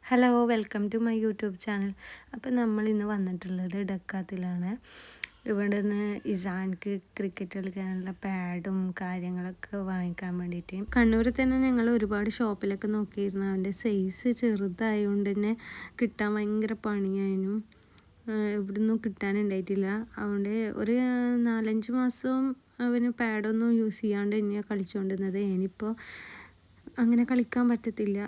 Hello welcome to my YouTube channel. അപ്പോൾ നമ്മൾ ഇന്ന് വന്നിട്ടുള്ളത് ഡക്കാത്തിലാണ്. ഇവിടെ നിന്ന് ഇസാൻക്ക് ക്രിക്കറ്റ് കളിക്കാനുള്ള പാഡും കാര്യങ്ങളൊക്കെ വാങ്ങിക്കാൻ വേണ്ടിയിട്ട് കണ്ണൂരിൽ തന്നെ ഞങ്ങൾ ഒരുപാട് ഷോപ്പിലൊക്കെ നോക്കിയിരുന്നു. അവൻ്റെ സൈസ് ചെറുതായതുകൊണ്ട് തന്നെ കിട്ടാൻ ഭയങ്കര പണിയായിരുന്നു. ഇവിടുന്ന് കിട്ടാനുണ്ടായിട്ടില്ല. അതുകൊണ്ട് ഒരു 4-5 മാസം അവന് പാഡൊന്നും യൂസ് ചെയ്യാണ്ട് തന്നെയാണ് കളിച്ചുകൊണ്ടിരുന്നത്. ഇനിയിപ്പോൾ അങ്ങനെ കളിക്കാൻ പറ്റത്തില്ല.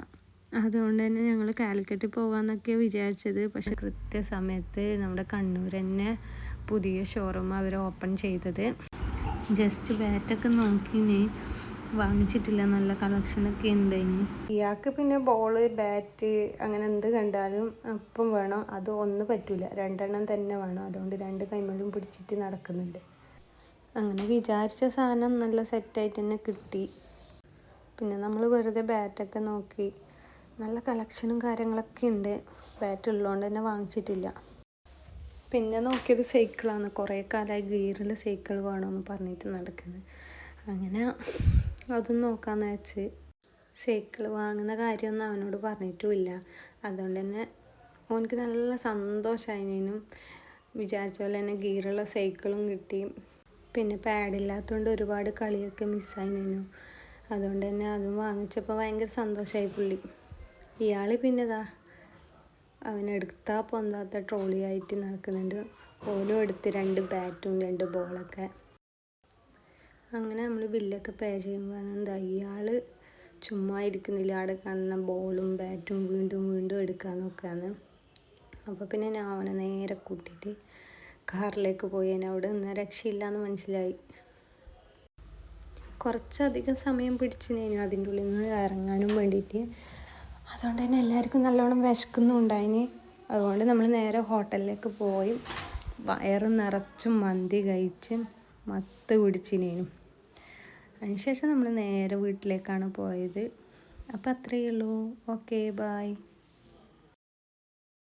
അതുകൊണ്ട് തന്നെ ഞങ്ങൾ കാലിക്കറ്റിൽ പോകാമെന്നൊക്കെയാണ് വിചാരിച്ചത്. പക്ഷെ കൃത്യസമയത്ത് നമ്മുടെ കണ്ണൂർ തന്നെ പുതിയ ഷോറൂം അവർ ഓപ്പൺ ചെയ്തത്. ജസ്റ്റ് ബാറ്റൊക്കെ നോക്കിനി വാങ്ങിച്ചിട്ടില്ല. നല്ല കളക്ഷനൊക്കെ ഉണ്ട്. ഇനി ഇയാൾക്ക് പിന്നെ ബോള് ബാറ്റ് അങ്ങനെ എന്ത് കണ്ടാലും അപ്പം വേണം. അത് ഒന്ന് പറ്റില്ല, 2 തന്നെ വേണം. അതുകൊണ്ട് 2 കൈമലും പിടിച്ചിട്ട് നടക്കുന്നുണ്ട്. അങ്ങനെ വിചാരിച്ച സാധനം നല്ല സെറ്റായിട്ട് തന്നെ കിട്ടി. പിന്നെ നമ്മൾ വെറുതെ ബാറ്റൊക്കെ നോക്കി. നല്ല കളക്ഷനും കാര്യങ്ങളൊക്കെ ഉണ്ട്. ബാറ്റ് ഉള്ളതുകൊണ്ട് തന്നെ വാങ്ങിച്ചിട്ടില്ല. പിന്നെ നോക്കിയത് സൈക്കിളാണ്. കുറേ കാലമായി ഗിയറിൽ സൈക്കിൾ വേണമെന്ന് പറഞ്ഞിട്ട് നടക്കുന്നത്. അങ്ങനെ അതും നോക്കാമെന്ന് വെച്ച് സൈക്കിൾ വാങ്ങുന്ന കാര്യമൊന്നും അവനോട് പറഞ്ഞിട്ടുമില്ല. അതുകൊണ്ട് തന്നെ ഓനക്ക് നല്ല സന്തോഷമായതിനും വിചാരിച്ച പോലെ തന്നെ ഗിയറുള്ള സൈക്കിളും കിട്ടി. പിന്നെ പാഡില്ലാത്തതുകൊണ്ട് ഒരുപാട് കളിയൊക്കെ മിസ്സായിരുന്നു. അതുകൊണ്ട് തന്നെ അതും വാങ്ങിച്ചപ്പോൾ ഭയങ്കര സന്തോഷമായി പുള്ളി. ഇയാൾ പിന്നെ അവനെടുത്താൽ പൊന്താത്ത ട്രോളിയായിട്ട് നടക്കുന്നുണ്ട്. ഓനും എടുത്ത് 2 ബാറ്റും 2 ബോളൊക്കെ. അങ്ങനെ നമ്മൾ ബില്ലൊക്കെ പേ ചെയ്യുമ്പോൾ എന്താ ഇയാൾ ചുമ്മാ ഇരിക്കുന്നില്ല. അവിടെ കാണുന്ന ബോളും ബാറ്റും വീണ്ടും വീണ്ടും എടുക്കാൻ നോക്കുകയാണ്. അപ്പോൾ പിന്നെ ഞാൻ അവനെ നേരെ കൂട്ടിയിട്ട് കാറിലേക്ക് പോയി. അവിടെ നിന്ന് രക്ഷയില്ലാന്ന് മനസ്സിലായി. കുറച്ചധികം സമയം പിടിച്ചിനു അതിൻ്റെ ഉള്ളിൽ നിന്ന് ഇറങ്ങാനും വേണ്ടിയിട്ട്. അതുകൊണ്ട് തന്നെ എല്ലാവർക്കും നല്ലോണം വിശക്കുന്നുണ്ടായിന്. അതുകൊണ്ട് നമ്മൾ നേരെ ഹോട്ടലിലേക്ക് പോയി വയറ് നിറച്ചും മന്തി കഴിച്ച് മത്ത് പിടിച്ചിനേനു. അതിനുശേഷം നമ്മൾ നേരെ വീട്ടിലേക്കാണ് പോയത്. അപ്പോൾ അത്രയേ ഉള്ളൂ. Okay, bye.